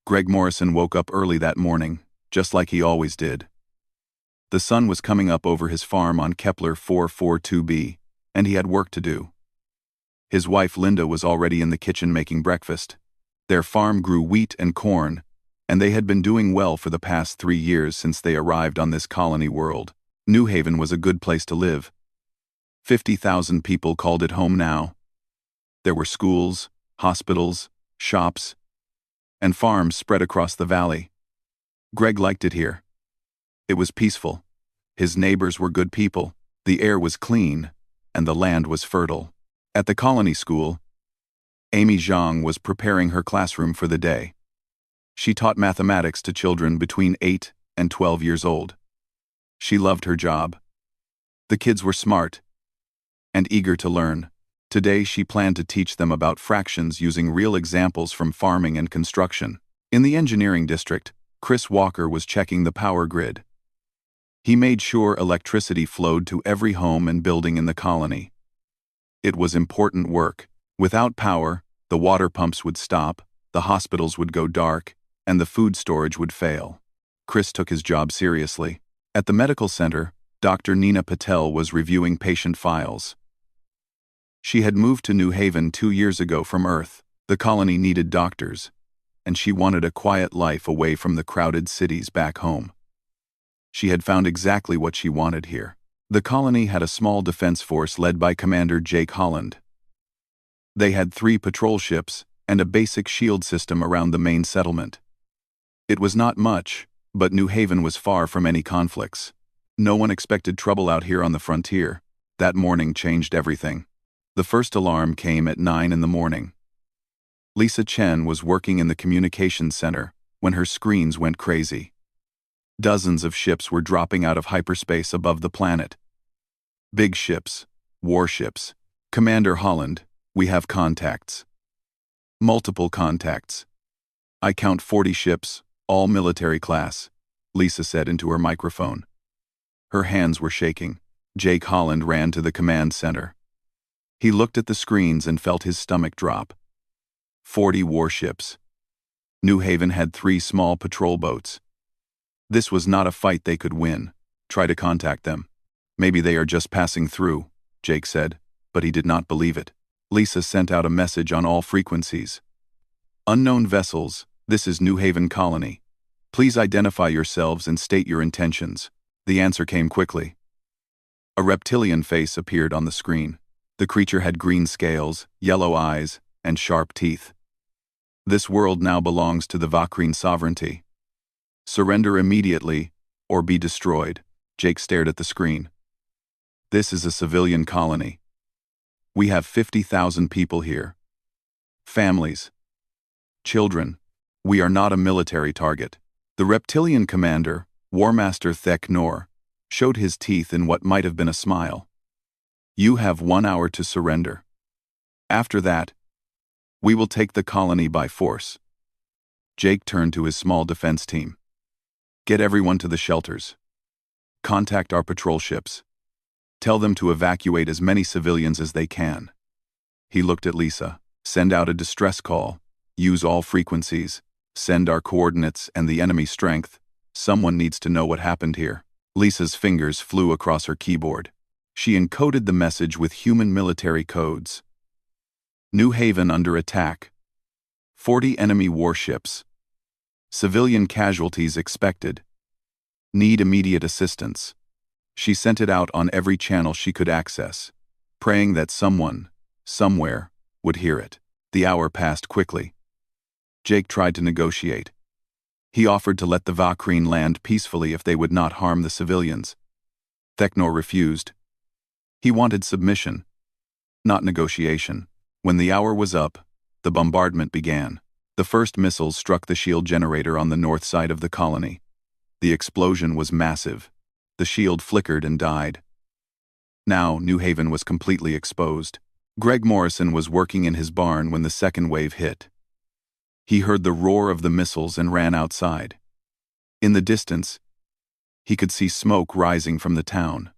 Greg Morrison woke up early that morning, just like he always did. The sun was coming up over his farm on Kepler 442b, and he had work to do. His wife Linda was already in the kitchen making breakfast. Their farm grew wheat and corn, and they had been doing well for the past 3 years since they arrived on this colony world. New Haven was a good place to live. 50,000 people called it home now. There were schools, hospitals, shops, and farms spread across the valley. Greg liked it here. It was peaceful. His neighbors were good people, the air was clean, and the land was fertile. At the colony school, Amy Zhang was preparing her classroom for the day. She taught mathematics to children between 8 and 12 years old. She loved her job. The kids were smart and eager to learn. Today she planned to teach them about fractions using real examples from farming and construction. In the engineering district, Chris Walker was checking the power grid. He made sure electricity flowed to every home and building in the colony. It was important work. Without power, the water pumps would stop, the hospitals would go dark, and the food storage would fail. Chris took his job seriously. At the medical center, Dr. Nina Patel was reviewing patient files. She had moved to New Haven 2 years ago from Earth. The colony needed doctors, and she wanted a quiet life away from the crowded cities back home. She had found exactly what she wanted here. The colony had a small defense force led by Commander Jake Holland. They had 3 patrol ships and a basic shield system around the main settlement. It was not much, but New Haven was far from any conflicts. No one expected trouble out here on the frontier. That morning changed everything. The first alarm came at 9 in the morning. Lisa Chen was working in the communications center when her screens went crazy. Dozens of ships were dropping out of hyperspace above the planet. Big ships, warships. Commander Holland, we have contacts. Multiple contacts. I count 40 ships, all military class, Lisa said into her microphone. Her hands were shaking. Jake Holland ran to the command center. He looked at the screens and felt his stomach drop. 40 warships. New Haven had 3 small patrol boats. This was not a fight they could win. Try to contact them. Maybe they are just passing through, Jake said, but he did not believe it. Lisa sent out a message on all frequencies. Unknown vessels, this is New Haven Colony. Please identify yourselves and state your intentions. The answer came quickly. A reptilian face appeared on the screen. The creature had green scales, yellow eyes, and sharp teeth. This world now belongs to the Vakrine sovereignty. Surrender immediately, or be destroyed. Jake stared at the screen. This is a civilian colony. We have 50,000 people here. Families. Children. We are not a military target. The reptilian commander, Warmaster Thek Nor, showed his teeth in what might have been a smile. You have 1 hour to surrender. After that, we will take the colony by force. Jake turned to his small defense team. Get everyone to the shelters. Contact our patrol ships. Tell them to evacuate as many civilians as they can. He looked at Lisa. Send out a distress call. Use all frequencies. Send our coordinates and the enemy strength. Someone needs to know what happened here. Lisa's fingers flew across her keyboard. She encoded the message with human military codes. New Haven under attack. 40 enemy warships. Civilian casualties expected. Need immediate assistance. She sent it out on every channel she could access, praying that someone, somewhere, would hear it. The hour passed quickly. Jake tried to negotiate. He offered to let the Vakrine land peacefully if they would not harm the civilians. Theknor refused. He wanted submission, not negotiation. When the hour was up, the bombardment began. The first missiles struck the shield generator on the north side of the colony. The explosion was massive. The shield flickered and died. Now, New Haven was completely exposed. Greg Morrison was working in his barn when the second wave hit. He heard the roar of the missiles and ran outside. In the distance, he could see smoke rising from the town.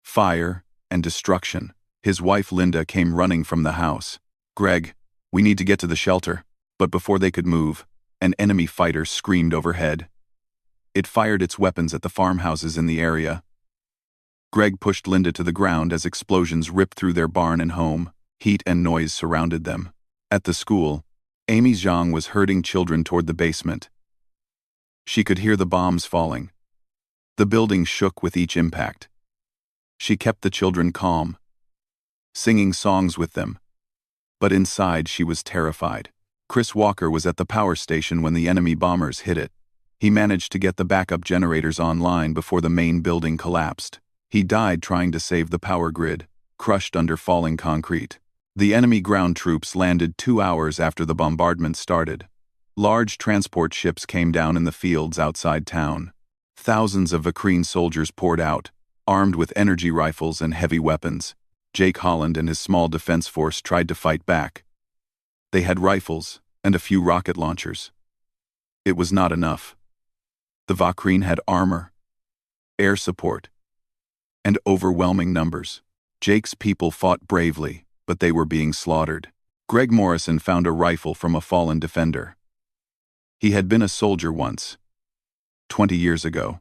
Fire and destruction. His wife Linda came running from the house. Greg, we need to get to the shelter. But before they could move, An enemy fighter screamed overhead. It fired its weapons at the farmhouses in the area. Greg pushed Linda to the ground as explosions ripped through their barn and home. Heat and noise surrounded them. At the school, Amy Zhang was herding children toward the basement. She could hear the bombs falling. The building shook with each impact. She kept the children calm, singing songs with them. But inside she was terrified. Chris Walker was at the power station when the enemy bombers hit it. He managed to get the backup generators online before the main building collapsed. He died trying to save the power grid, crushed under falling concrete. The enemy ground troops landed 2 hours after the bombardment started. Large transport ships came down in the fields outside town. Thousands of Vakreen soldiers poured out, armed with energy rifles and heavy weapons. Jake Holland and his small defense force tried to fight back. They had rifles and a few rocket launchers. It was not enough. The Vakreen had armor, air support, and overwhelming numbers. Jake's people fought bravely, but they were being slaughtered. Greg Morrison found a rifle from a fallen defender. He had been a soldier once, 20 years ago.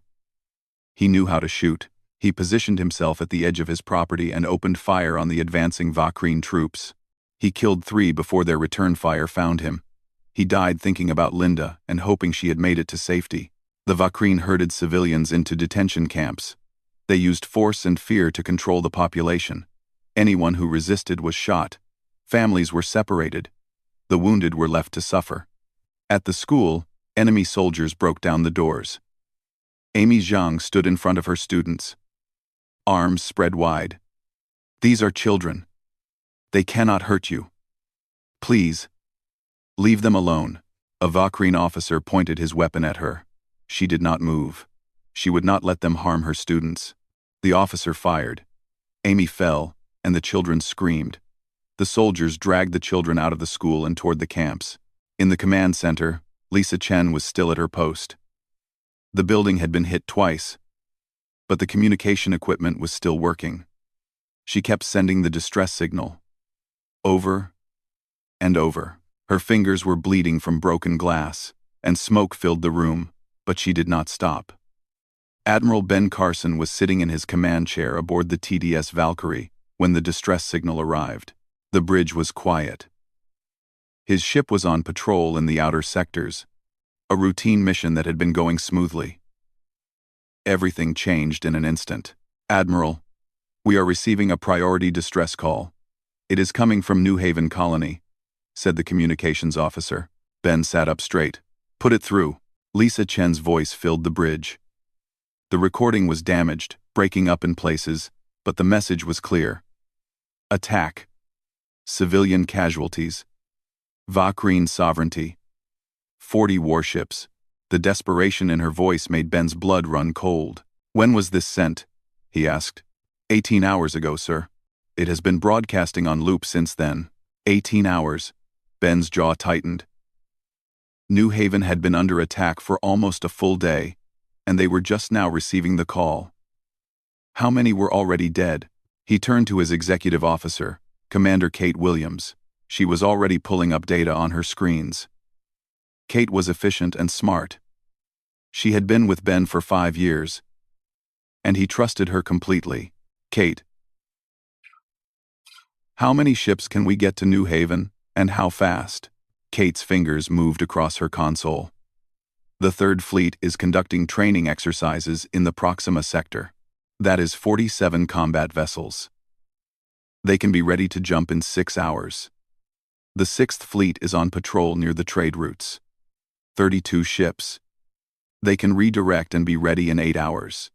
He knew how to shoot. He positioned himself at the edge of his property and opened fire on the advancing Vakreen troops. He killed 3 before their return fire found him. He died thinking about Linda and hoping she had made it to safety. The Vakreen herded civilians into detention camps. They used force and fear to control the population. Anyone who resisted was shot. Families were separated. The wounded were left to suffer. At the school, enemy soldiers broke down the doors. Amy Zhang stood in front of her students, arms spread wide. "These are children. They cannot hurt you. Please, leave them alone." A Vakreen officer pointed his weapon at her. She did not move. She would not let them harm her students. The officer fired. Amy fell, and the children screamed. The soldiers dragged the children out of the school and toward the camps. In the command center, Lisa Chen was still at her post. The building had been hit twice, but the communication equipment was still working. She kept sending the distress signal, over and over. Her fingers were bleeding from broken glass, and smoke filled the room, but she did not stop. Admiral Ben Carson was sitting in his command chair aboard the TDS Valkyrie when the distress signal arrived. The bridge was quiet. His ship was on patrol in the outer sectors, a routine mission that had been going smoothly. Everything changed in an instant. "Admiral, we are receiving a priority distress call. It is coming from New Haven Colony," said the communications officer. Ben sat up straight. "Put it through." Lisa Chen's voice filled the bridge. The recording was damaged, breaking up in places, but the message was clear. Attack. Civilian casualties. Vakreen sovereignty. 40 warships. The desperation in her voice made Ben's blood run cold. "When was this sent?" he asked. 18 hours ago, sir. It has been broadcasting on loop since then. 18 hours. Ben's jaw tightened. New Haven had been under attack for almost a full day, and they were just now receiving the call. How many were already dead? He turned to his executive officer, Commander Kate Williams. She was already pulling up data on her screens. Kate was efficient and smart. She had been with Ben for 5 years, and he trusted her completely. "Kate, how many ships can we get to New Haven, and how fast?" Kate's fingers moved across her console. "The Third Fleet is conducting training exercises in the Proxima sector. That is 47 combat vessels. They can be ready to jump in 6 hours. The Sixth Fleet is on patrol near the trade routes. 32 ships. They can redirect and be ready in 8 hours.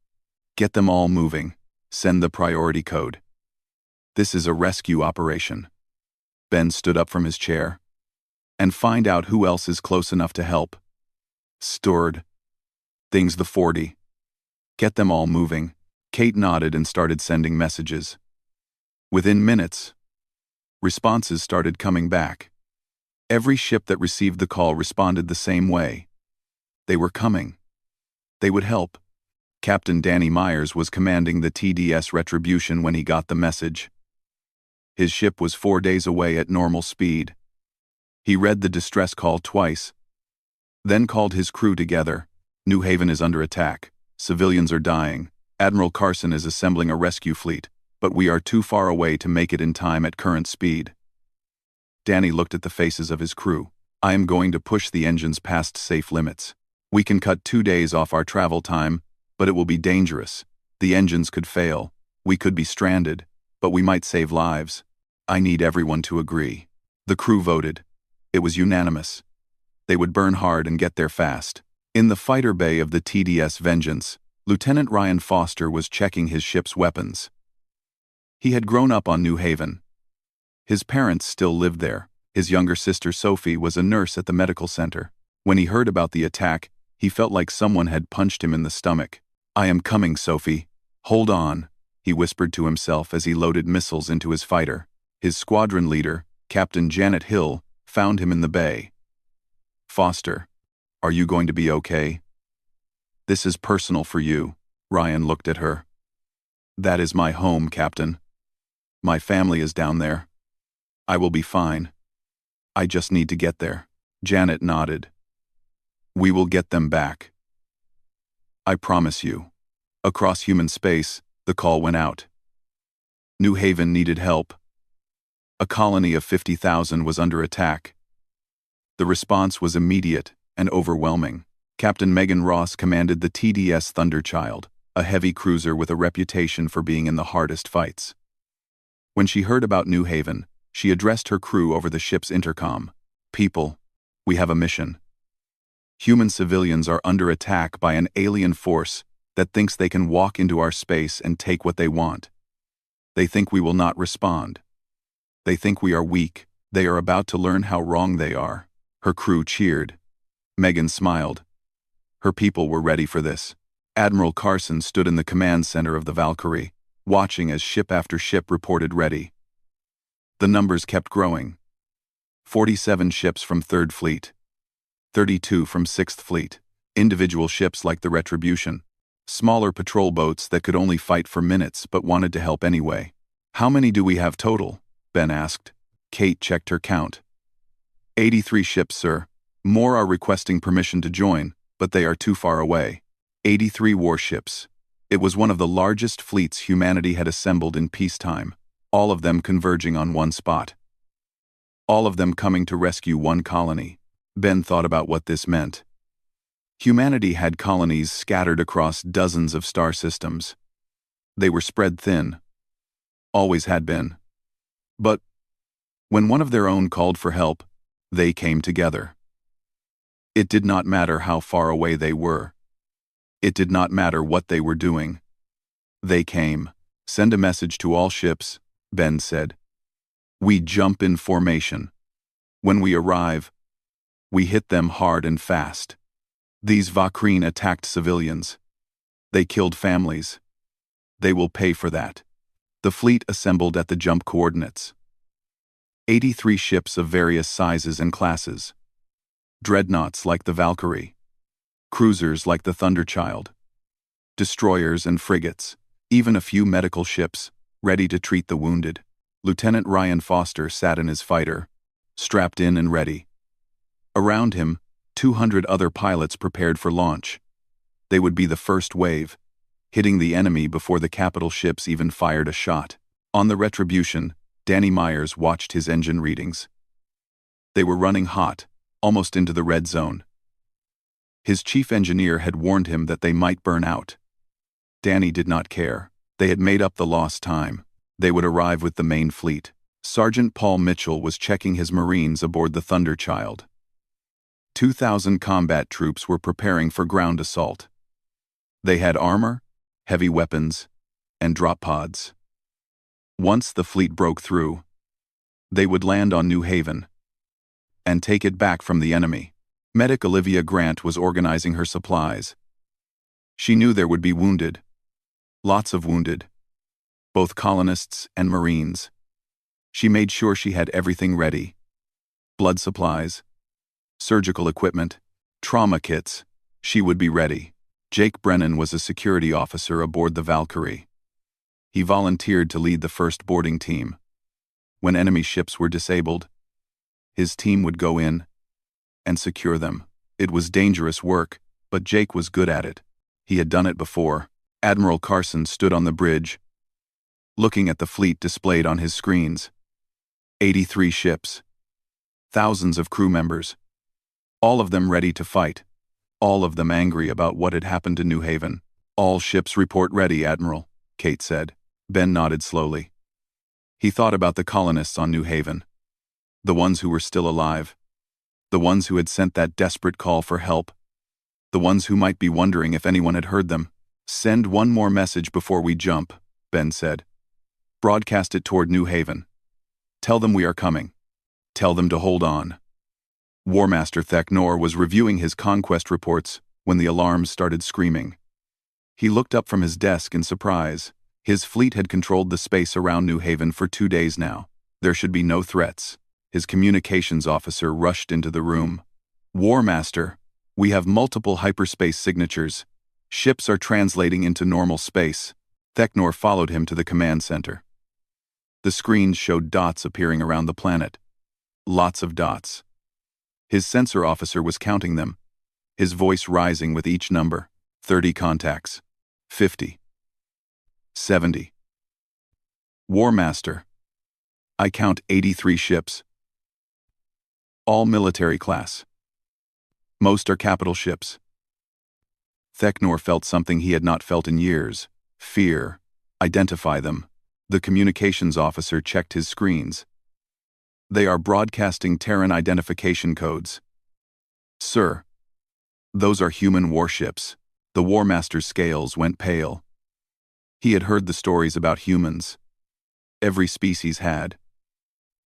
Get them all moving. Send the priority code. This is a rescue operation." Ben stood up from his chair. "And find out who else is close enough to help. Steward. Things the 40. Get them all moving." Kate nodded and started sending messages. Within minutes, responses started coming back. Every ship that received the call responded the same way. They were coming. They would help. Captain Danny Myers was commanding the TDS Retribution when he got the message. His ship was 4 days away at normal speed. He read the distress call twice, Then called his crew together. New Haven is under attack. Civilians are dying. Admiral Carson is assembling a rescue fleet, but we are too far away to make it in time at current speed. Danny looked at the faces of his crew. I am going to push the engines past safe limits. We can cut 2 days off our travel time, but it will be dangerous. The engines could fail. We could be stranded, but we might save lives. I need everyone to agree. The crew voted. It was unanimous. They would burn hard and get there fast. In the fighter bay of the TDS Vengeance, Lieutenant Ryan Foster was checking his ship's weapons. He had grown up on New Haven. His parents still lived there. His younger sister Sophie was a nurse at the medical center. When he heard about the attack, he felt like someone had punched him in the stomach. I am coming, Sophie. Hold on, he whispered to himself as he loaded missiles into his fighter. His squadron leader, Captain Janet Hill, found him in the bay. Foster, are you going to be okay? This is personal for you. Ryan looked at her. That is my home, Captain. My family is down there. I will be fine. I just need to get there. Janet nodded. We will get them back. I promise you. Across human space, the call went out. New Haven needed help. A colony of 50,000 was under attack. The response was immediate and overwhelming. Captain Megan Ross commanded the TDS Thunderchild, a heavy cruiser with a reputation for being in the hardest fights. When she heard about New Haven, she addressed her crew over the ship's intercom. People, we have a mission. Human civilians are under attack by an alien force that thinks they can walk into our space and take what they want. They think we will not respond. They think we are weak. They are about to learn how wrong they are. Her crew cheered. Megan smiled. Her people were ready for this. Admiral Carson stood in the command center of the Valkyrie, watching as ship after ship reported ready. The numbers kept growing. 47 ships from 3rd Fleet. 32 from 6th Fleet. Individual ships like the Retribution. Smaller patrol boats that could only fight for minutes but wanted to help anyway. How many do we have total? Ben asked. Kate checked her count. 83 ships, sir. More are requesting permission to join, but they are too far away. 83 warships. It was one of the largest fleets humanity had assembled in peacetime, all of them converging on one spot. All of them coming to rescue one colony. Ben thought about what this meant. Humanity had colonies scattered across dozens of star systems. They were spread thin. Always had been. But when one of their own called for help, they came together. It did not matter how far away they were. It did not matter what they were doing. They came. Send a message to all ships, Ben said. We jump in formation. When we arrive, we hit them hard and fast. These Vakreen attacked civilians. They killed families. They will pay for that. The fleet assembled at the jump coordinates. 83 ships of various sizes and classes. Dreadnoughts like the Valkyrie. Cruisers like the Thunderchild. Destroyers and frigates. Even a few medical ships, ready to treat the wounded. Lieutenant Ryan Foster sat in his fighter, strapped in and ready. Around him, 200 other pilots prepared for launch. They would be the first wave, hitting the enemy before the capital ships even fired a shot. On the Retribution, Danny Myers watched his engine readings. They were running hot, almost into the red zone. His chief engineer had warned him that they might burn out. Danny did not care. They had made up the lost time. They would arrive with the main fleet. Sergeant Paul Mitchell was checking his Marines aboard the Thunderchild. 2,000 combat troops were preparing for ground assault. They had armor, heavy weapons, and drop pods. Once the fleet broke through, they would land on New Haven and take it back from the enemy. Medic Olivia Grant was organizing her supplies. She knew there would be wounded. Lots of wounded. Both colonists and Marines. She made sure she had everything ready. Blood supplies, surgical equipment, trauma kits. She would be ready. Jake Brennan was a security officer aboard the Valkyrie. He volunteered to lead the first boarding team. When enemy ships were disabled, his team would go in and secure them. It was dangerous work, but Jake was good at it. He had done it before. Admiral Carson stood on the bridge, looking at the fleet displayed on his screens. 83 ships. Thousands of crew members. All of them ready to fight. All of them angry about what had happened to New Haven. "All ships report ready, Admiral," Kate said. Ben nodded slowly. He thought about the colonists on New Haven. The ones who were still alive. The ones who had sent that desperate call for help. The ones who might be wondering if anyone had heard them. "Send one more message before we jump," Ben said. "Broadcast it toward New Haven. Tell them we are coming. Tell them to hold on." War Master Theknor was reviewing his conquest reports when the alarms started screaming. He looked up from his desk in surprise. His fleet had controlled the space around New Haven for 2 days now. There should be no threats. His communications officer rushed into the room. "War Master, we have multiple hyperspace signatures. Ships are translating into normal space." Theknor followed him to the command center. The screens showed dots appearing around the planet. Lots of dots. His sensor officer was counting them, his voice rising with each number. 30 contacts. 50. 70. "War Master, I count 83 ships. All military class. Most are capital ships." Theknor felt something he had not felt in years. Fear. "Identify them." The communications officer checked his screens. "They are broadcasting Terran identification codes." "Sir, those are human warships." The War Master's scales went pale. He had heard the stories about humans. Every species had.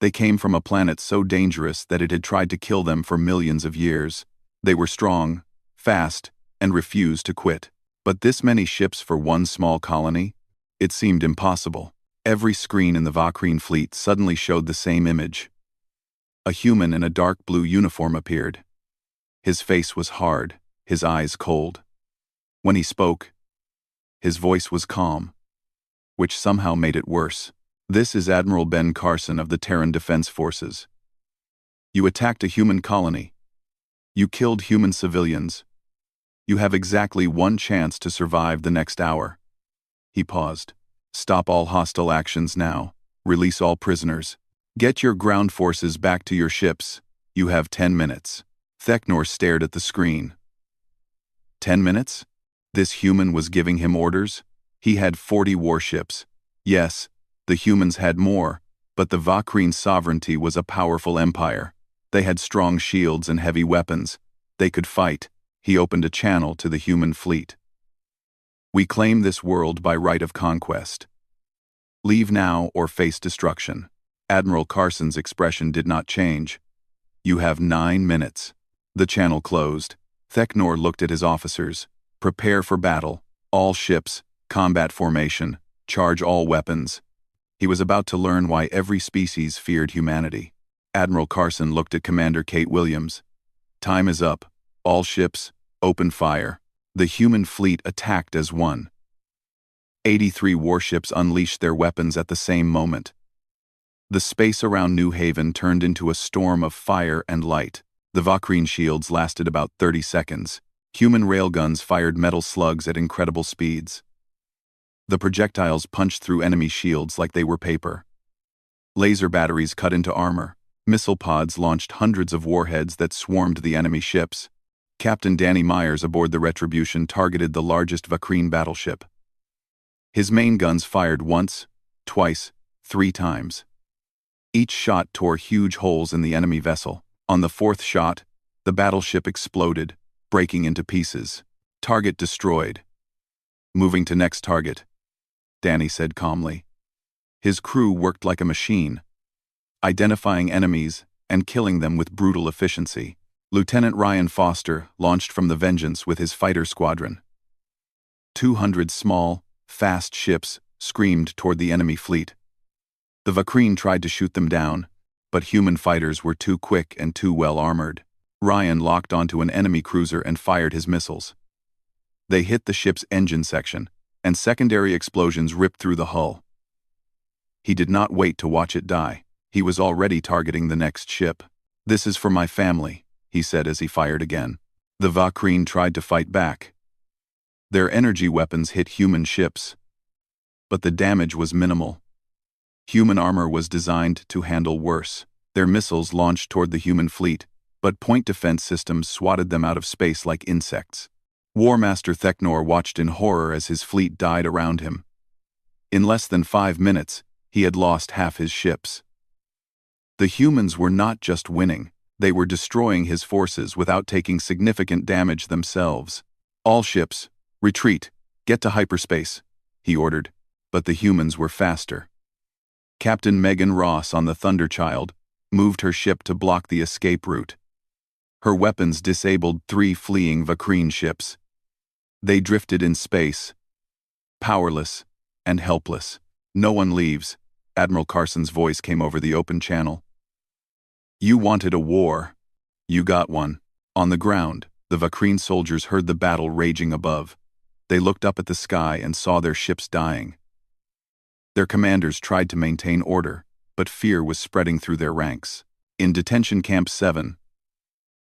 They came from a planet so dangerous that it had tried to kill them for millions of years. They were strong, fast, and refused to quit. But this many ships for one small colony? It seemed impossible. Every screen in the Vakreen fleet suddenly showed the same image. A human in a dark blue uniform appeared. His face was hard, his eyes cold. When he spoke, his voice was calm, which somehow made it worse. "This is Admiral Ben Carson of the Terran Defense Forces. You attacked a human colony. You killed human civilians. You have exactly one chance to survive the next hour." He paused. "Stop all hostile actions now. Release all prisoners. Get your ground forces back to your ships. You have 10 minutes. Theknor stared at the screen. 10 minutes? This human was giving him orders? He had 40 warships. Yes, the humans had more, but the Vakreen sovereignty was a powerful empire. They had strong shields and heavy weapons. They could fight. He opened a channel to the human fleet. "We claim this world by right of conquest. Leave now or face destruction." Admiral Carson's expression did not change. "You have 9 minutes." The channel closed. Theknor looked at his officers. "Prepare for battle. All ships, combat formation, charge all weapons." He was about to learn why every species feared humanity. Admiral Carson looked at Commander Kate Williams. "Time is up. All ships, open fire." The human fleet attacked as one. 83 warships unleashed their weapons at the same moment. The space around New Haven turned into a storm of fire and light. The Vakreen shields lasted about 30 seconds. Human railguns fired metal slugs at incredible speeds. The projectiles punched through enemy shields like they were paper. Laser batteries cut into armor. Missile pods launched hundreds of warheads that swarmed the enemy ships. Captain Danny Myers aboard the Retribution targeted the largest Vakreen battleship. His main guns fired once, twice, 3 times. Each shot tore huge holes in the enemy vessel. On the 4th shot, the battleship exploded, breaking into pieces. "Target destroyed." "Moving to next target," Danny said calmly. His crew worked like a machine, identifying enemies and killing them with brutal efficiency. Lieutenant Ryan Foster launched from the Vengeance with his fighter squadron. 200 small, fast ships screamed toward the enemy fleet. The Vakreen tried to shoot them down, but human fighters were too quick and too well armored. Ryan locked onto an enemy cruiser and fired his missiles. They hit the ship's engine section, and secondary explosions ripped through the hull. He did not wait to watch it die. He was already targeting the next ship. "This is for my family," he said as he fired again. The Vakreen tried to fight back. Their energy weapons hit human ships, but the damage was minimal. Human armor was designed to handle worse. Their missiles launched toward the human fleet, but point defense systems swatted them out of space like insects. War Master Theknor watched in horror as his fleet died around him. In less than 5 minutes, he had lost half his ships. The humans were not just winning, they were destroying his forces without taking significant damage themselves. All ships, retreat, get to hyperspace, he ordered, but the humans were faster. Captain Megan Ross on the Thunderchild moved her ship to block the escape route. Her weapons disabled 3 fleeing Vakreen ships. They drifted in space, powerless and helpless. No one leaves, Admiral Carson's voice came over the open channel. You wanted a war. You got one. On the ground, the Vakreen soldiers heard the battle raging above. They looked up at the sky and saw their ships dying. Their commanders tried to maintain order, but fear was spreading through their ranks. In Detention Camp 7,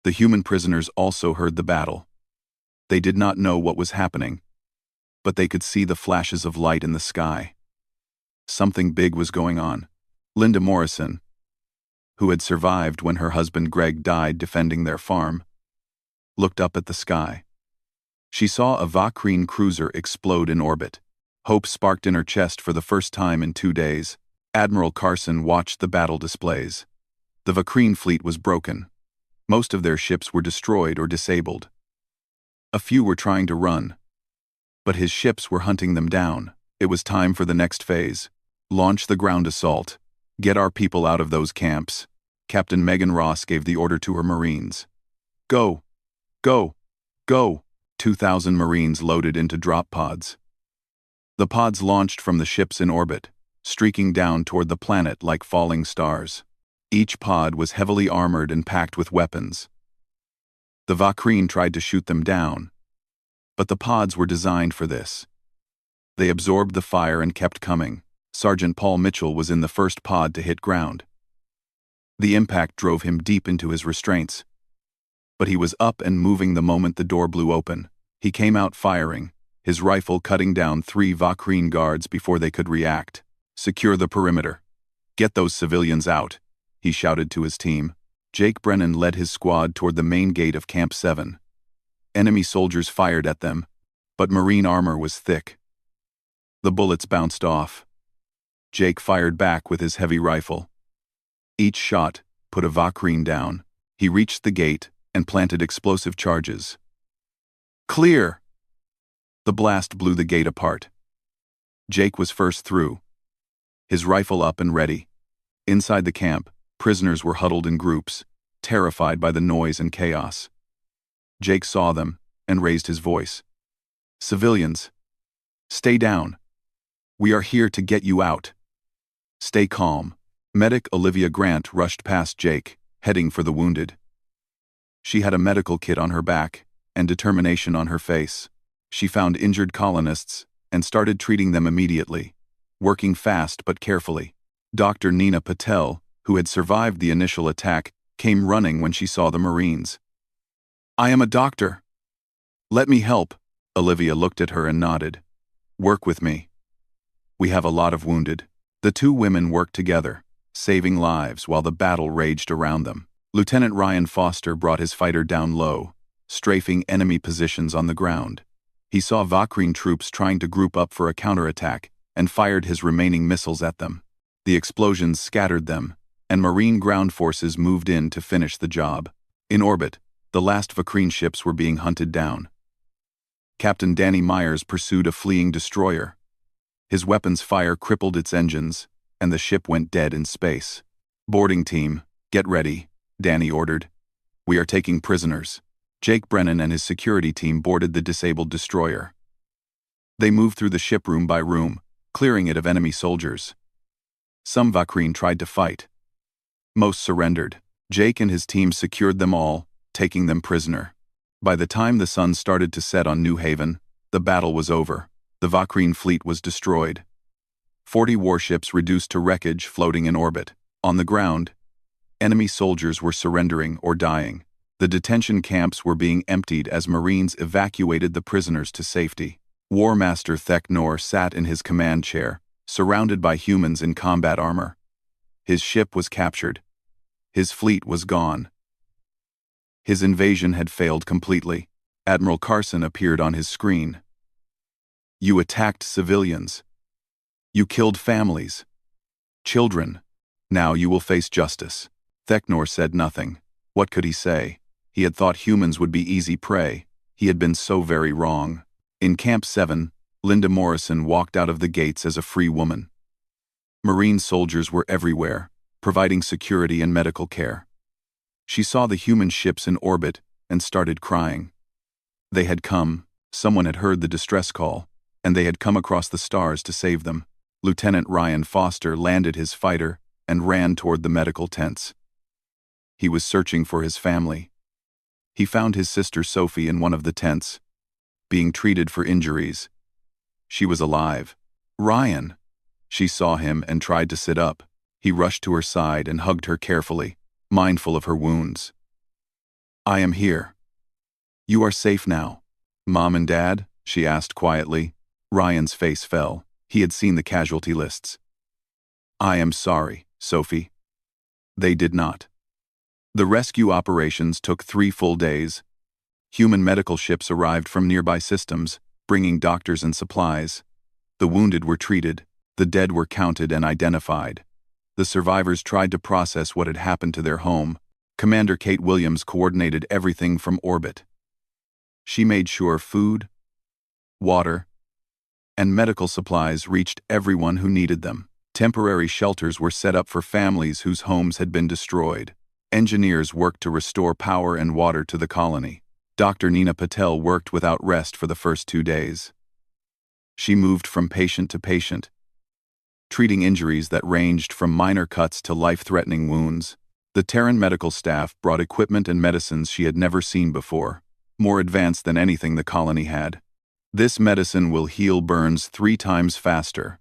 the human prisoners also heard the battle. They did not know what was happening, but they could see the flashes of light in the sky. Something big was going on. Linda Morrison, who had survived when her husband Greg died defending their farm, looked up at the sky. She saw a Vakreen cruiser explode in orbit. Hope sparked in her chest for the first time in 2 days. Admiral Carson watched the battle displays. The Vakreen fleet was broken. Most of their ships were destroyed or disabled. A few were trying to run, but his ships were hunting them down. It was time for the next phase. Launch the ground assault. Get our people out of those camps. Captain Megan Ross gave the order to her Marines. Go! Go! Go! 2,000 Marines loaded into drop pods. The pods launched from the ships in orbit, streaking down toward the planet like falling stars. Each pod was heavily armored and packed with weapons. The Vakreen tried to shoot them down, but the pods were designed for this. They absorbed the fire and kept coming. Sergeant Paul Mitchell was in the first pod to hit ground. The impact drove him deep into his restraints, but he was up and moving the moment the door blew open. He came out firing, his rifle cutting down 3 Vakreen guards before they could react. Secure the perimeter. Get those civilians out, he shouted to his team. Jake Brennan led his squad toward the main gate of Camp 7. Enemy soldiers fired at them, but Marine armor was thick. The bullets bounced off. Jake fired back with his heavy rifle. Each shot put a Vakreen down. He reached the gate and planted explosive charges. Clear! The blast blew the gate apart. Jake was first through, his rifle up and ready. Inside the camp, prisoners were huddled in groups, terrified by the noise and chaos. Jake saw them and raised his voice. Civilians, stay down. We are here to get you out. Stay calm. Medic Olivia Grant rushed past Jake, heading for the wounded. She had a medical kit on her back and determination on her face. She found injured colonists and started treating them immediately, working fast but carefully. Dr. Nina Patel, who had survived the initial attack, came running when she saw the Marines. I am a doctor. Let me help. Olivia looked at her and nodded. Work with me. We have a lot of wounded. The two women worked together, saving lives while the battle raged around them. Lieutenant Ryan Foster brought his fighter down low, strafing enemy positions on the ground. He saw Vakreen troops trying to group up for a counterattack and fired his remaining missiles at them. The explosions scattered them, and Marine ground forces moved in to finish the job. In orbit, the last Vakreen ships were being hunted down. Captain Danny Myers pursued a fleeing destroyer. His weapons fire crippled its engines, and the ship went dead in space. Boarding team, get ready, Danny ordered. We are taking prisoners. Jake Brennan and his security team boarded the disabled destroyer. They moved through the ship room by room, clearing it of enemy soldiers. Some Vakreen tried to fight. Most surrendered. Jake and his team secured them all, taking them prisoner. By the time the sun started to set on New Haven, the battle was over. The Vakreen fleet was destroyed. 40 warships reduced to wreckage floating in orbit. On the ground, enemy soldiers were surrendering or dying. The detention camps were being emptied as Marines evacuated the prisoners to safety. War Master Theknor sat in his command chair, surrounded by humans in combat armor. His ship was captured. His fleet was gone. His invasion had failed completely. Admiral Carson appeared on his screen. "You attacked civilians. You killed families. Children. Now you will face justice." Theknor said nothing. What could he say? He had thought humans would be easy prey. He had been so very wrong. In Camp 7, Linda Morrison walked out of the gates as a free woman. Marine soldiers were everywhere, providing security and medical care. She saw the human ships in orbit and started crying. They had come, someone had heard the distress call, and they had come across the stars to save them. Lieutenant Ryan Foster landed his fighter and ran toward the medical tents. He was searching for his family. He found his sister Sophie in one of the tents, being treated for injuries. She was alive. "Ryan!" She saw him and tried to sit up. He rushed to her side and hugged her carefully, mindful of her wounds. "I am here. You are safe now." "Mom and Dad?" she asked quietly. Ryan's face fell. He had seen the casualty lists. "I am sorry, Sophie." They did not. The rescue operations took 3 full days. Human medical ships arrived from nearby systems, bringing doctors and supplies. The wounded were treated. The dead were counted and identified. The survivors tried to process what had happened to their home. Commander Kate Williams coordinated everything from orbit. She made sure food, water, and medical supplies reached everyone who needed them. Temporary shelters were set up for families whose homes had been destroyed. Engineers worked to restore power and water to the colony. Dr. Nina Patel worked without rest for the first 2 days. She moved from patient to patient, treating injuries that ranged from minor cuts to life-threatening wounds. The Terran medical staff brought equipment and medicines she had never seen before, more advanced than anything the colony had. "This medicine will heal burns 3 times faster,"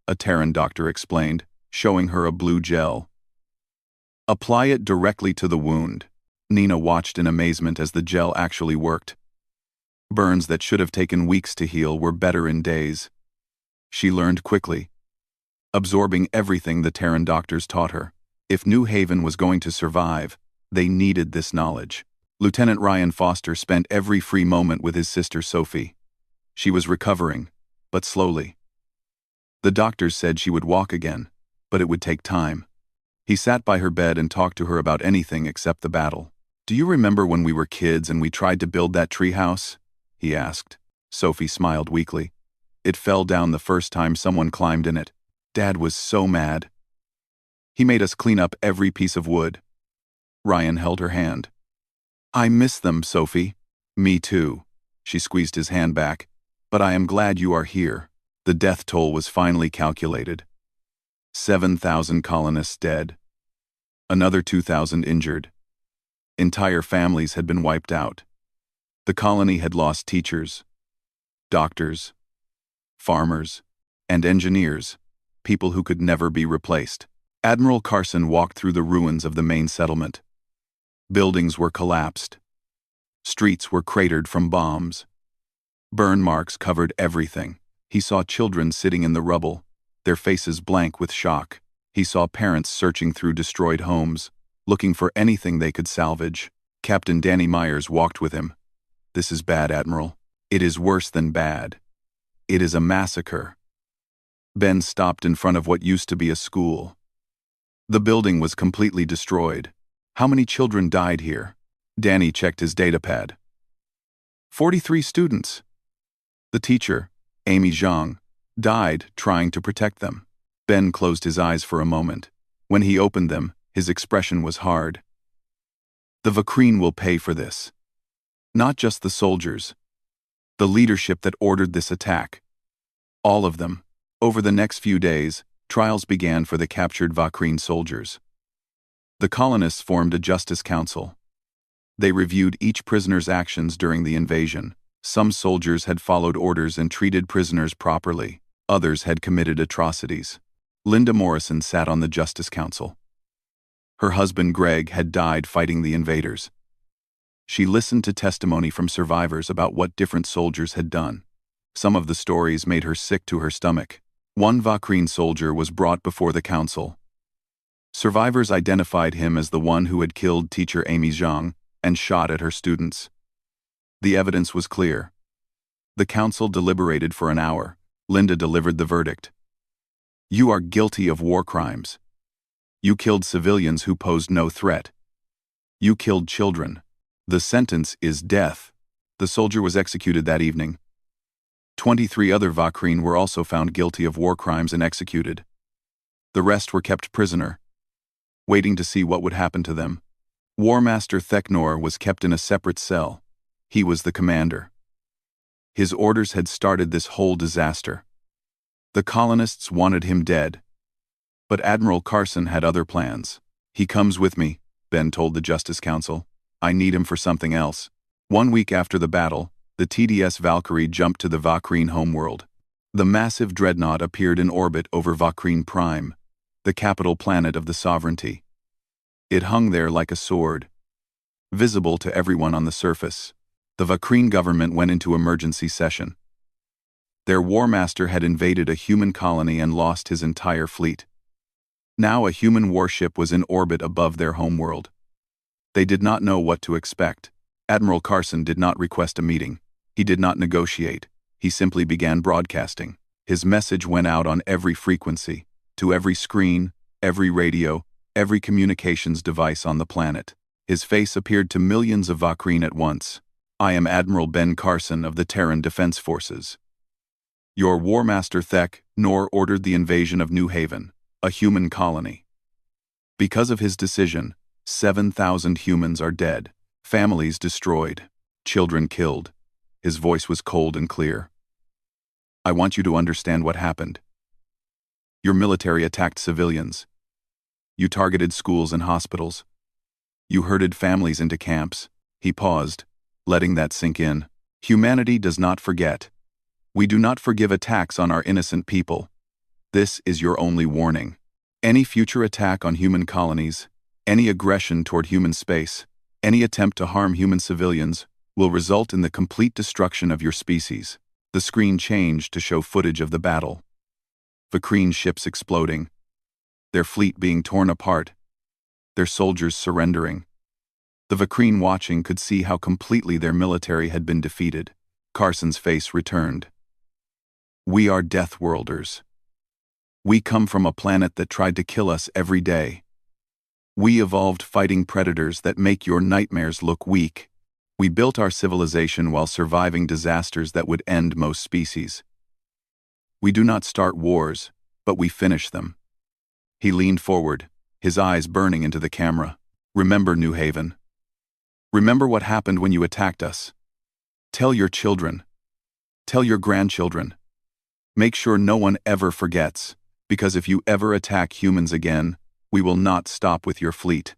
a Terran doctor explained, showing her a blue gel. "Apply it directly to the wound." Nina watched in amazement as the gel actually worked. Burns that should have taken weeks to heal were better in days. She learned quickly, absorbing everything the Terran doctors taught her. If New Haven was going to survive, they needed this knowledge. Lieutenant Ryan Foster spent every free moment with his sister Sophie. She was recovering, but slowly. The doctors said she would walk again, but it would take time. He sat by her bed and talked to her about anything except the battle. "Do you remember when we were kids and we tried to build that treehouse?" he asked. Sophie smiled weakly. "It fell down the first time someone climbed in it. Dad was so mad. He made us clean up every piece of wood." Ryan held her hand. "I miss them, Sophie." "Me too." She squeezed his hand back. "But I am glad you are here." The death toll was finally calculated. 7,000 colonists dead. Another 2,000 injured. Entire families had been wiped out. The colony had lost teachers, doctors, farmers, and engineers, people who could never be replaced. Admiral Carson walked through the ruins of the main settlement. Buildings were collapsed. Streets were cratered from bombs. Burn marks covered everything. He saw children sitting in the rubble, their faces blank with shock. He saw parents searching through destroyed homes, looking for anything they could salvage. Captain Danny Myers walked with him. "This is bad, Admiral. It is worse than bad. It is a massacre." Ben stopped in front of what used to be a school. The building was completely destroyed. "How many children died here?" Danny checked his datapad. 43 students. The teacher, Amy Zhang, died trying to protect them. Ben closed his eyes for a moment. When he opened them, his expression was hard. "The Vakreen will pay for this. Not just the soldiers. The leadership that ordered this attack. All of them." Over the next few days, trials began for the captured Vakreen soldiers. The colonists formed a justice council. They reviewed each prisoner's actions during the invasion. Some soldiers had followed orders and treated prisoners properly. Others had committed atrocities. Linda Morrison sat on the Justice Council. Her husband Greg had died fighting the invaders. She listened to testimony from survivors about what different soldiers had done. Some of the stories made her sick to her stomach. One Vakreen soldier was brought before the council. Survivors identified him as the one who had killed teacher Amy Zhang and shot at her students. The evidence was clear. The council deliberated for an hour. Linda delivered the verdict. You are guilty of war crimes. You killed civilians who posed no threat. You killed children. The sentence is death. The soldier was executed that evening. 23 other Vakreen were also found guilty of war crimes and executed. The rest were kept prisoner, waiting to see what would happen to them. War Master Theknor was kept in a separate cell. He was the commander. His orders had started this whole disaster. The colonists wanted him dead. But Admiral Carson had other plans. He comes with me, Ben told the Justice Council. I need him for something else. 1 week after the battle, the TDS Valkyrie jumped to the Vakreen homeworld. The massive dreadnought appeared in orbit over Vakreen Prime, the capital planet of the sovereignty. It hung there like a sword, visible to everyone on the surface. The Vakreen government went into emergency session. Their war master had invaded a human colony and lost his entire fleet. Now a human warship was in orbit above their homeworld. They did not know what to expect. Admiral Carson did not request a meeting. He did not negotiate. He simply began broadcasting. His message went out on every frequency, to every screen, every radio, every communications device on the planet. His face appeared to millions of Vakreen at once. I am Admiral Ben Carson of the Terran Defense Forces. Your War Master Theknor ordered the invasion of New Haven, a human colony. Because of his decision, 7,000 humans are dead, families destroyed, children killed. His voice was cold and clear. I want you to understand what happened. Your military attacked civilians. You targeted schools and hospitals. You herded families into camps. He paused, letting that sink in. Humanity does not forget. We do not forgive attacks on our innocent people. This is your only warning. Any future attack on human colonies, any aggression toward human space, any attempt to harm human civilians will result in the complete destruction of your species. The screen changed to show footage of the battle. Vakreen ships exploding, their fleet being torn apart, their soldiers surrendering. The Vakreen watching could see how completely their military had been defeated. Carson's face returned. We are Deathworlders. We come from a planet that tried to kill us every day. We evolved fighting predators that make your nightmares look weak. We built our civilization while surviving disasters that would end most species. We do not start wars, but we finish them. He leaned forward, his eyes burning into the camera. Remember New Haven. Remember what happened when you attacked us. Tell your children. Tell your grandchildren. Make sure no one ever forgets, because if you ever attack humans again, we will not stop with your fleet.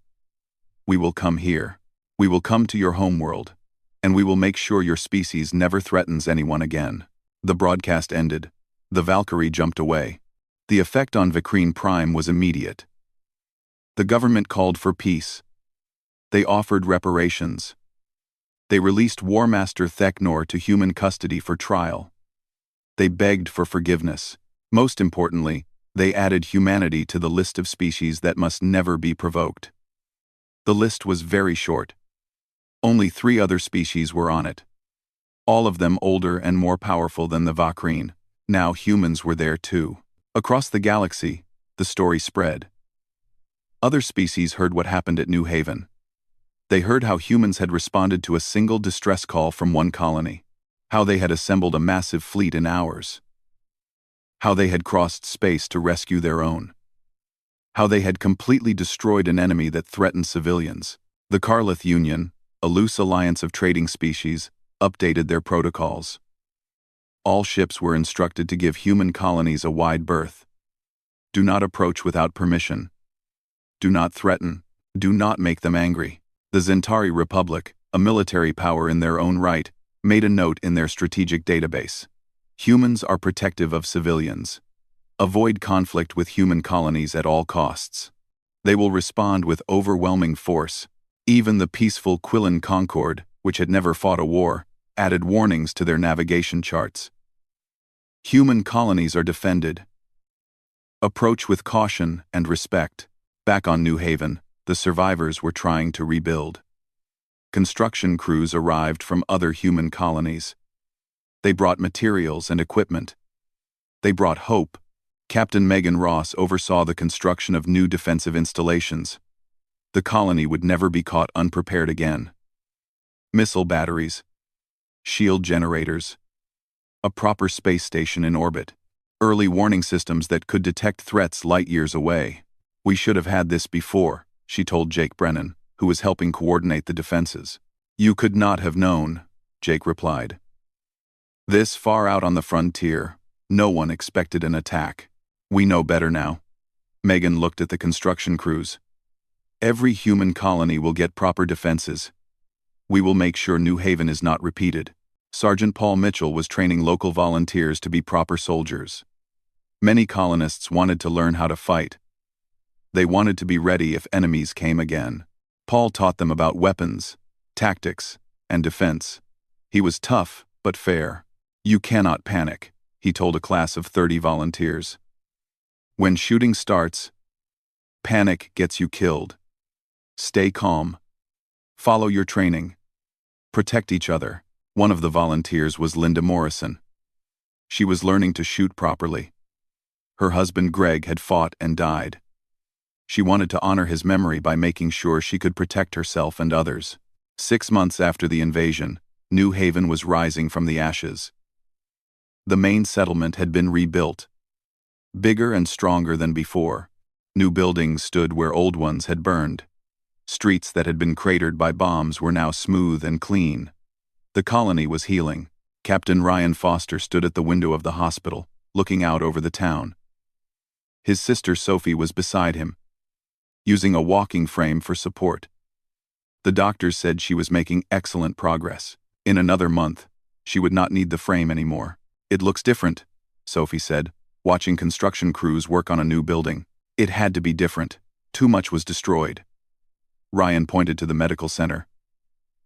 We will come here. We will come to your homeworld, and we will make sure your species never threatens anyone again. The broadcast ended. The Valkyrie jumped away. The effect on Vakreen Prime was immediate. The government called for peace. They offered reparations. They released War Master Theknor to human custody for trial. They begged for forgiveness. Most importantly, they added humanity to the list of species that must never be provoked. The list was very short. Only 3 other species were on it. All of them older and more powerful than the Vakreen. Now humans were there too. Across the galaxy, the story spread. Other species heard what happened at New Haven. They heard how humans had responded to a single distress call from one colony, how they had assembled a massive fleet in hours, how they had crossed space to rescue their own, how they had completely destroyed an enemy that threatened civilians. The Karlith Union, a loose alliance of trading species, updated their protocols. All ships were instructed to give human colonies a wide berth. Do not approach without permission. Do not threaten. Do not make them angry. The Zentari Republic, a military power in their own right, made a note in their strategic database. Humans are protective of civilians. Avoid conflict with human colonies at all costs. They will respond with overwhelming force. Even the peaceful Quillen Concord, which had never fought a war, added warnings to their navigation charts. Human colonies are defended. Approach with caution and respect. Back on New Haven, the survivors were trying to rebuild. Construction crews arrived from other human colonies. They brought materials and equipment. They brought hope. Captain Megan Ross oversaw the construction of new defensive installations. The colony would never be caught unprepared again. Missile batteries, shield generators, a proper space station in orbit, early warning systems that could detect threats light years away. We should have had this before, she told Jake Brennan, who was helping coordinate the defenses. You could not have known, Jake replied. This far out on the frontier, no one expected an attack. We know better now. Megan looked at the construction crews. Every human colony will get proper defenses. We will make sure New Haven is not repeated. Sergeant Paul Mitchell was training local volunteers to be proper soldiers. Many colonists wanted to learn how to fight. They wanted to be ready if enemies came again. Paul taught them about weapons, tactics, and defense. He was tough, but fair. You cannot panic, he told a class of 30 volunteers. When shooting starts, panic gets you killed. Stay calm. Follow your training. Protect each other. One of the volunteers was Linda Morrison. She was learning to shoot properly. Her husband Greg had fought and died. She wanted to honor his memory by making sure she could protect herself and others. 6 months after the invasion, New Haven was rising from the ashes. The main settlement had been rebuilt. Bigger and stronger than before. New buildings stood where old ones had burned. Streets that had been cratered by bombs were now smooth and clean. The colony was healing. Captain Ryan Foster stood at the window of the hospital, looking out over the town. His sister Sophie was beside him, using a walking frame for support. The doctors said she was making excellent progress. In another month, she would not need the frame anymore. It looks different, Sophie said, watching construction crews work on a new building. It had to be different. Too much was destroyed. Ryan pointed to the medical center.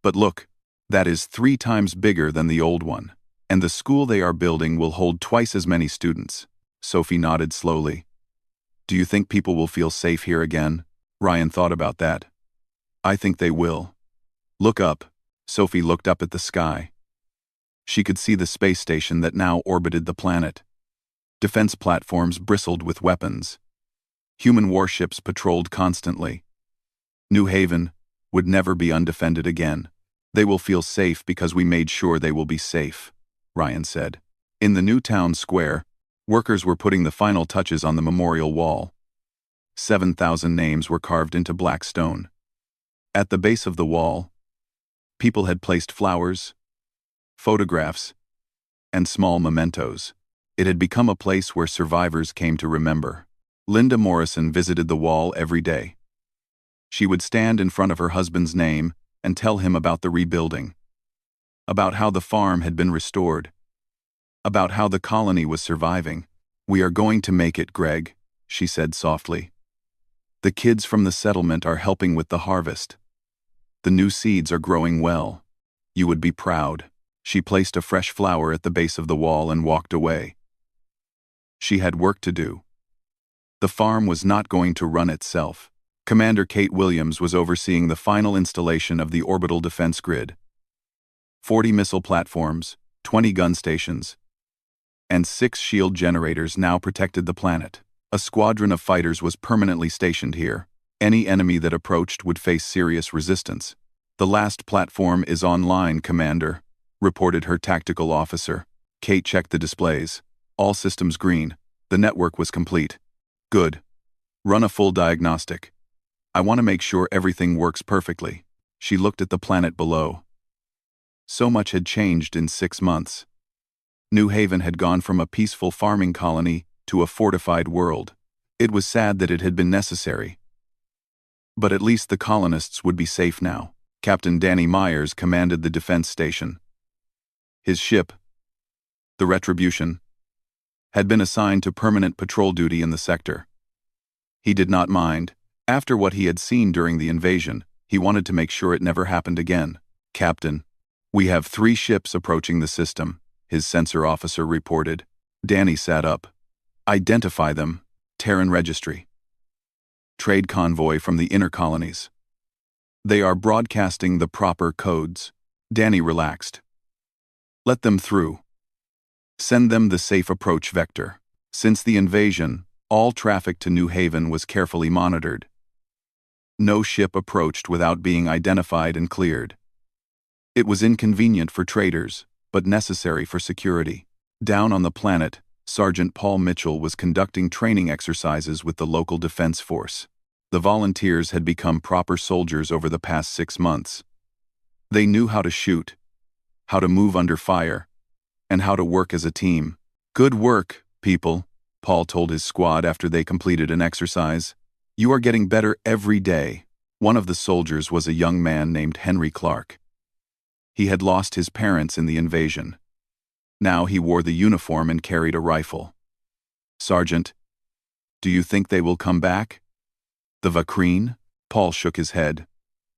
But look, that is 3 times bigger than the old one, and the school they are building will hold twice as many students. Sophie nodded slowly. Do you think people will feel safe here again? Ryan thought about that. I think they will. Look up. Sophie looked up at the sky. She could see the space station that now orbited the planet. Defense platforms bristled with weapons. Human warships patrolled constantly. New Haven would never be undefended again. They will feel safe because we made sure they will be safe, Ryan said. In the new town square, workers were putting the final touches on the memorial wall. 7,000 names were carved into black stone. At the base of the wall, people had placed flowers, photographs, and small mementos. It had become a place where survivors came to remember. Linda Morrison visited the wall every day. She would stand in front of her husband's name and tell him about the rebuilding, about how the farm had been restored, about how the colony was surviving. We are going to make it, Greg, she said softly. The kids from the settlement are helping with the harvest. The new seeds are growing well. You would be proud. She placed a fresh flower at the base of the wall and walked away. She had work to do. The farm was not going to run itself. Commander Kate Williams was overseeing the final installation of the orbital defense grid. 40 missile platforms, 20 gun stations, and 6 shield generators now protected the planet. A squadron of fighters was permanently stationed here. Any enemy that approached would face serious resistance. The last platform is online, Commander, reported her tactical officer. Kate checked the displays. All systems green. The network was complete. Good. Run a full diagnostic. I want to make sure everything works perfectly. She looked at the planet below. So much had changed in 6 months. New Haven had gone from a peaceful farming colony to a fortified world. It was sad that it had been necessary. But at least the colonists would be safe now. Captain Danny Myers commanded the defense station. His ship, the Retribution, had been assigned to permanent patrol duty in the sector. He did not mind. After what he had seen during the invasion, He wanted to make sure it never happened again. "Captain, we have 3 ships approaching the system," his sensor officer reported. Danny sat up. "Identify them. Terran registry. Trade convoy from the inner colonies. They are broadcasting the proper codes." Danny relaxed. "Let them through. Send them the safe approach vector." Since the invasion, all traffic to New Haven was carefully monitored. No ship approached without being identified and cleared. It was inconvenient for traders, but necessary for security. Down on the planet, Sergeant Paul Mitchell was conducting training exercises with the local defense force. The volunteers had become proper soldiers over the past 6 months. They knew how to shoot, how to move under fire, and how to work as a team. "Good work, people," Paul told his squad after they completed an exercise. "You are getting better every day." One of the soldiers was a young man named Henry Clark. He had lost his parents in the invasion. Now he wore the uniform and carried a rifle. "Sergeant, do you think they will come back?" "The Vakreen?" Paul shook his head.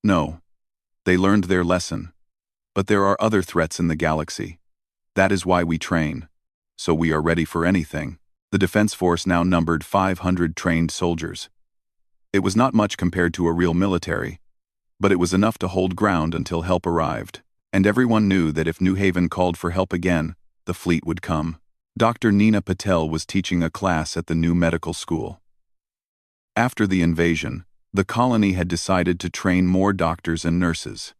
"No. They learned their lesson. But there are other threats in the galaxy. That is why we train. So we are ready for anything." The defense force now numbered 500 trained soldiers. It was not much compared to a real military, but it was enough to hold ground until help arrived. And everyone knew that if New Haven called for help again, the fleet would come. Dr. Nina Patel was teaching a class at the new medical school. After the invasion, the colony had decided to train more doctors and nurses.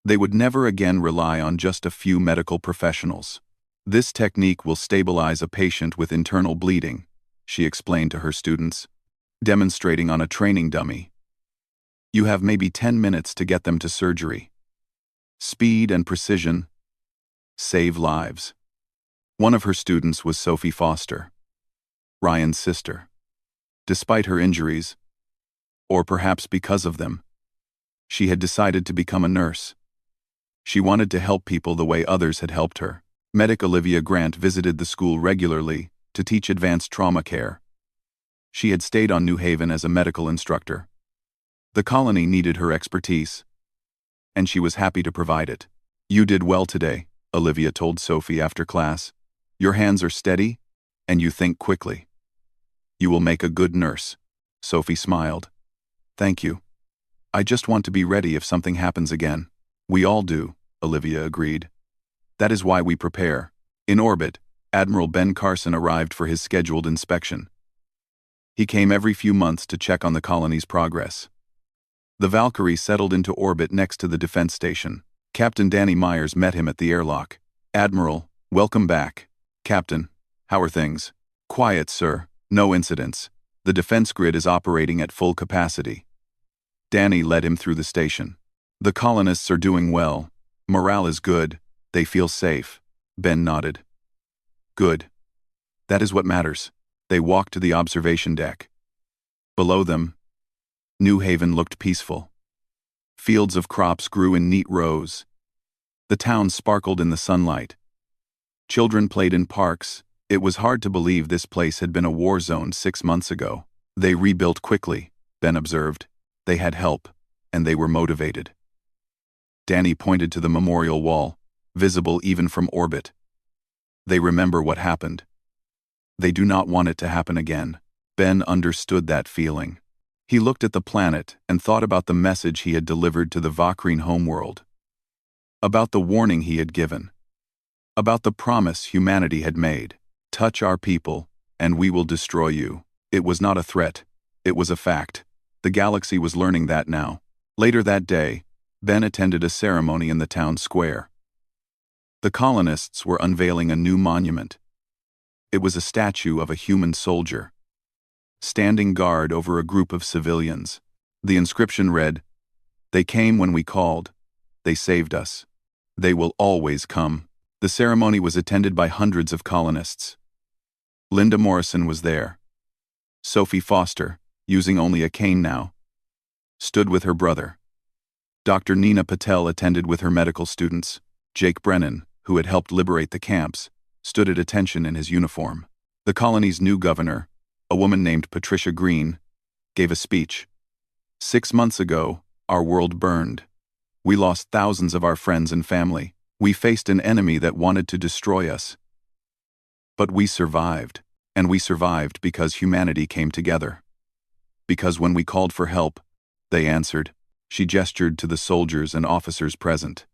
They would never again rely on just a few medical professionals. "This technique will stabilize a patient with internal bleeding," she explained to her students, demonstrating on a training dummy. "You have maybe 10 minutes to get them to surgery. Speed and precision save lives." One of her students was Sophie Foster, Ryan's sister. Despite her injuries, or perhaps because of them, she had decided to become a nurse. She wanted to help people the way others had helped her. Medic Olivia Grant visited the school regularly to teach advanced trauma care. She had stayed on New Haven as a medical instructor. The colony needed her expertise, and she was happy to provide it. "You did well today," Olivia told Sophie after class. "Your hands are steady, and you think quickly. You will make a good nurse." Sophie smiled. "Thank you. I just want to be ready if something happens again." "We all do," Olivia agreed. "That is why we prepare." In orbit, Admiral Ben Carson arrived for his scheduled inspection. He came every few months to check on the colony's progress. The Valkyrie settled into orbit next to the defense station. Captain Danny Myers met him at the airlock. "Admiral, welcome back." "Captain, how are things?" "Quiet, sir. No incidents. The defense grid is operating at full capacity." Danny led him through the station. "The colonists are doing well. Morale is good. They feel safe." Ben nodded. "Good. That is what matters." They walked to the observation deck. Below them, New Haven looked peaceful. Fields of crops grew in neat rows. The town sparkled in the sunlight. Children played in parks. It was hard to believe this place had been a war zone 6 months ago. "They rebuilt quickly," Ben observed. "They had help, and they were motivated." Danny pointed to the memorial wall, visible even from orbit. "They remember what happened. They do not want it to happen again." Ben understood that feeling. He looked at the planet and thought about the message he had delivered to the Vakreen homeworld. About the warning he had given. About the promise humanity had made. "Touch our people, and we will destroy you." It was not a threat. It was a fact. The galaxy was learning that now. Later that day, Ben attended a ceremony in the town square. The colonists were unveiling a new monument. It was a statue of a human soldier, standing guard over a group of civilians. The inscription read, "They came when we called. They saved us. They will always come." The ceremony was attended by hundreds of colonists. Linda Morrison was there. Sophie Foster, using only a cane now, stood with her brother. Dr. Nina Patel attended with her medical students. Jake Brennan, who had helped liberate the camps, stood at attention in his uniform. The colony's new governor, a woman named Patricia Green, gave a speech. 6 months ago, Our world burned. We lost thousands of our friends and family. We faced an enemy that wanted to destroy us. But we survived. And we survived because humanity came together. Because when we called for help, they answered. She gestured to the soldiers and officers present.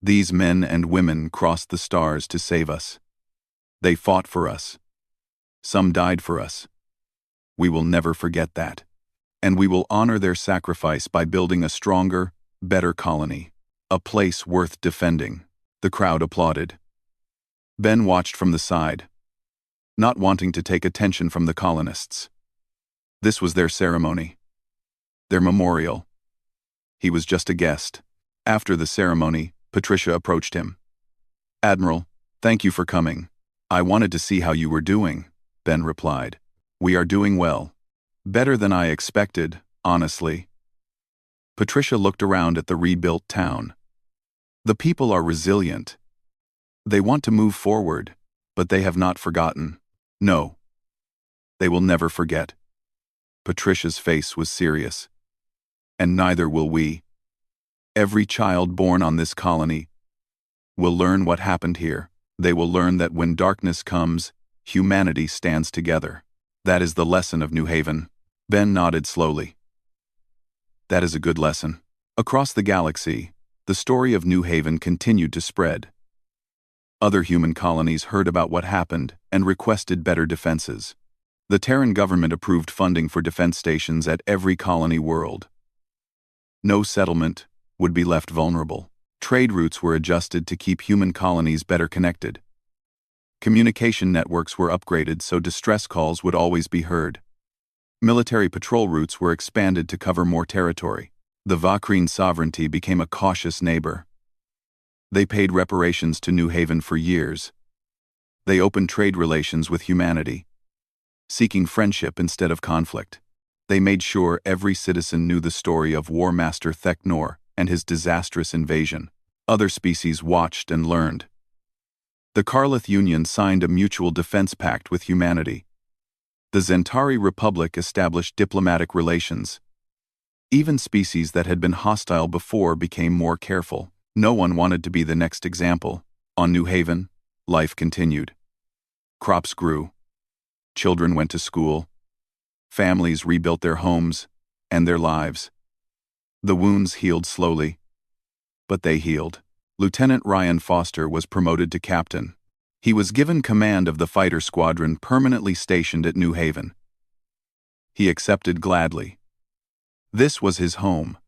These men and women crossed the stars to save us. They fought for us. Some died for us. We will never forget that. And we will honor their sacrifice by building a stronger, better colony. A place worth defending. The crowd applauded. Ben watched from the side, not wanting to take attention from the colonists. This was their ceremony. Their memorial. He was just a guest. After the ceremony, Patricia approached him. "Admiral, thank you for coming. I wanted to see how you were doing," Ben replied. "We are doing well. Better than I expected, honestly." Patricia looked around at the rebuilt town. The people are resilient. They want to move forward, but they have not forgotten. No. They will never forget. Patricia's face was serious. And neither will we. Every child born on this colony will learn what happened here. They will learn that when darkness comes, humanity stands together. That is the lesson of New Haven. Ben nodded slowly. That is a good lesson. Across the galaxy, the story of New Haven continued to spread. Other human colonies heard about what happened and requested better defenses. The Terran government approved funding for defense stations at every colony world. No settlement would be left vulnerable. Trade routes were adjusted to keep human colonies better connected. Communication networks were upgraded so distress calls would always be heard. Military patrol routes were expanded to cover more territory. The Vakrine sovereignty became a cautious neighbor. They paid reparations to New Haven for years. They opened trade relations with humanity, seeking friendship instead of conflict. They made sure every citizen knew the story of War Master Theknor and his disastrous invasion. Other species watched and learned. The Karlith Union signed a mutual defense pact with humanity. The Zentari Republic established diplomatic relations. Even species that had been hostile before became more careful. No one wanted to be the next example. On New Haven, life continued. Crops grew. Children went to school. Families rebuilt their homes and their lives. The wounds healed slowly, but they healed. Lieutenant Ryan Foster was promoted to captain. He was given command of the fighter squadron permanently stationed at New Haven. He accepted gladly. This was his home,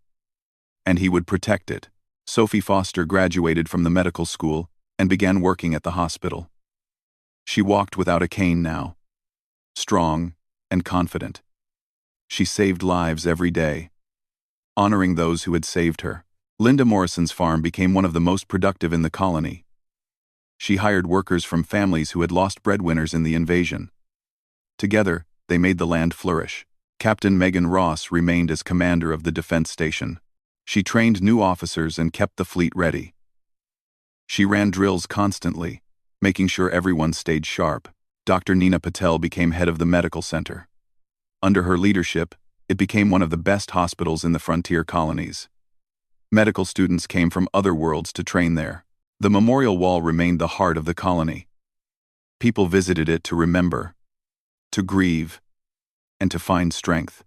and he would protect it. Sophie Foster graduated from the medical school and began working at the hospital. She walked without a cane now, strong and confident. She saved lives every day, honoring those who had saved her. Linda Morrison's farm became one of the most productive in the colony. She hired workers from families who had lost breadwinners in the invasion. Together, they made the land flourish. Captain Megan Ross remained as commander of the defense station. She trained new officers and kept the fleet ready. She ran drills constantly, making sure everyone stayed sharp. Dr. Nina Patel became head of the medical center. Under her leadership, it became one of the best hospitals in the frontier colonies. Medical students came from other worlds to train there. The memorial wall remained the heart of the colony. People visited it to remember, to grieve, and to find strength.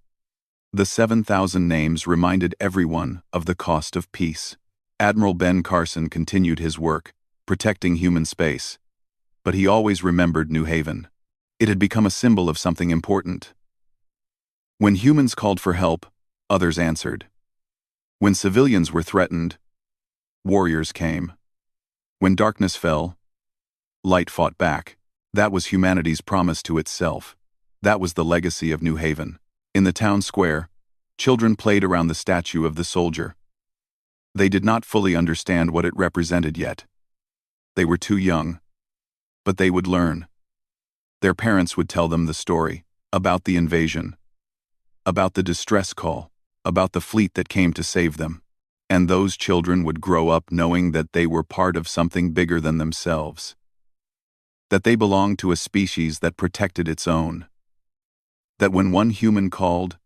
The 7,000 names reminded everyone of the cost of peace. Admiral Ben Carson continued his work, protecting human space. But he always remembered New Haven. It had become a symbol of something important. When humans called for help, others answered. When civilians were threatened, warriors came. When darkness fell, light fought back. That was humanity's promise to itself. That was the legacy of New Haven. In the town square, children played around the statue of the soldier. They did not fully understand what it represented yet. They were too young. But they would learn. Their parents would tell them the story, about the invasion, about the distress call, about the fleet that came to save them. And those children would grow up knowing that they were part of something bigger than themselves. That they belonged to a species that protected its own. That when one human called,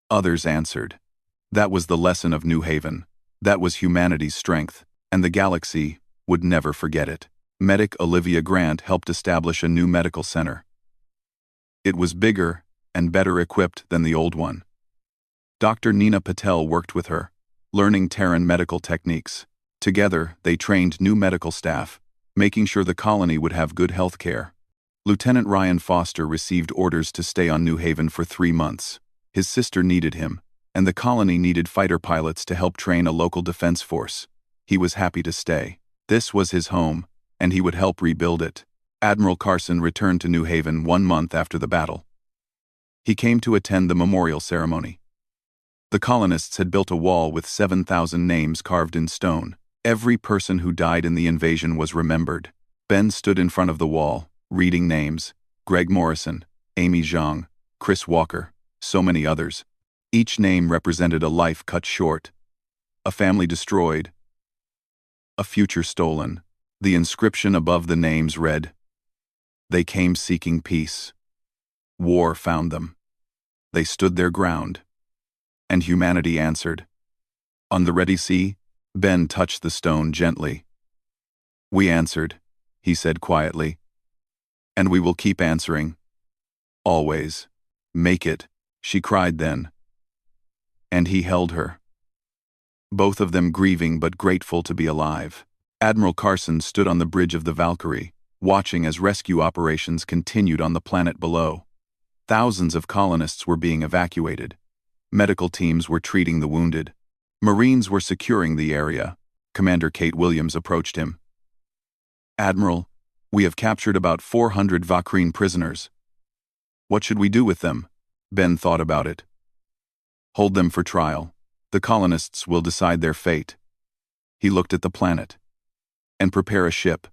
others answered. That was the lesson of New Haven. That was humanity's strength, and the galaxy would never forget it. Medic Olivia Grant helped establish a new medical center. It was bigger and better equipped than the old one. Dr. Nina Patel worked with her, learning Terran medical techniques. Together, they trained new medical staff, making sure the colony would have good health care. Lieutenant Ryan Foster received orders to stay on New Haven for 3 months. His sister needed him, and the colony needed fighter pilots to help train a local defense force. He was happy to stay. This was his home, and he would help rebuild it. Admiral Carson returned to New Haven 1 month after the battle. He came to attend the memorial ceremony. The colonists had built a wall with 7,000 names carved in stone. Every person who died in the invasion was remembered. Ben stood in front of the wall, reading names: Greg Morrison, Amy Zhang, Chris Walker, so many others. Each name represented a life cut short, a family destroyed, a future stolen. The inscription above the names read, "They came seeking peace. War found them. They stood their ground. And humanity answered." On the ready sea, Ben touched the stone gently. "We answered," he said quietly. "And we will keep answering. Always. Make it," she cried then. And he held her. Both of them grieving but grateful to be alive. Admiral Carson stood on the bridge of the Valkyrie, watching as rescue operations continued on the planet below. Thousands of colonists were being evacuated. Medical teams were treating the wounded. Marines were securing the area. Commander Kate Williams approached him. "Admiral, we have captured about 400 Vakreen prisoners. What should we do with them?" Ben thought about it. "Hold them for trial. The colonists will decide their fate." He looked at the planet. "And prepare a ship.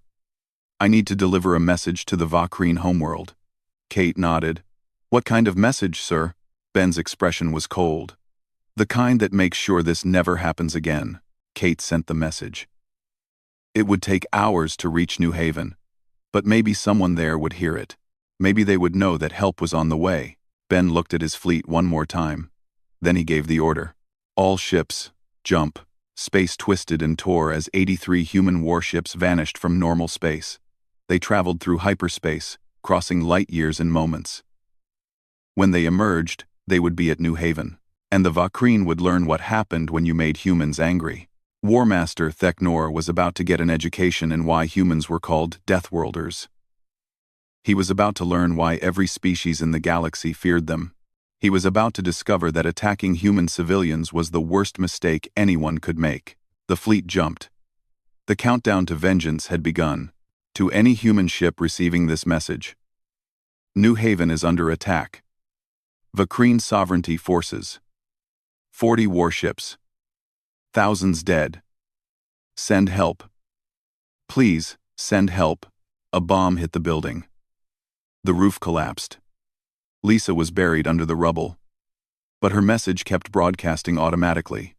I need to deliver a message to the Vakreen homeworld." Kate nodded. "What kind of message, sir?" Ben's expression was cold. "The kind that makes sure this never happens again." Kate sent the message. It would take hours to reach New Haven, but maybe someone there would hear it. Maybe they would know that help was on the way. Ben looked at his fleet one more time. Then he gave the order. "All ships, jump." Space twisted and tore as 83 human warships vanished from normal space. They traveled through hyperspace, crossing light years in moments. When they emerged, they would be at New Haven, and the Vakreen would learn what happened when you made humans angry. War Master Theknor was about to get an education in why humans were called Deathworlders. He was about to learn why every species in the galaxy feared them. He was about to discover that attacking human civilians was the worst mistake anyone could make. The fleet jumped. The countdown to vengeance had begun. To any human ship receiving this message: New Haven is under attack. Vakreen sovereignty forces. 40 warships. Thousands dead. Send help. Please, send help. A bomb hit the building. The roof collapsed. Lisa was buried under the rubble. But her message kept broadcasting automatically.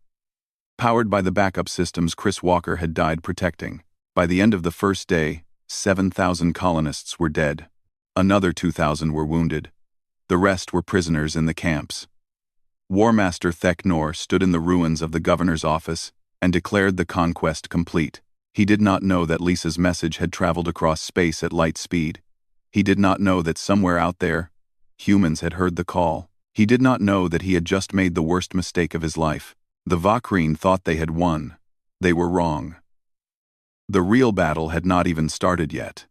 Powered by the backup systems Chris Walker had died protecting. By the end of the first day, 7,000 colonists were dead. Another 2,000 were wounded. The rest were prisoners in the camps. War Master Theknor stood in the ruins of the governor's office and declared the conquest complete. He did not know that Lisa's message had traveled across space at light speed. He did not know that somewhere out there, humans had heard the call. He did not know that he had just made the worst mistake of his life. The Vakreen thought they had won. They were wrong. The real battle had not even started yet.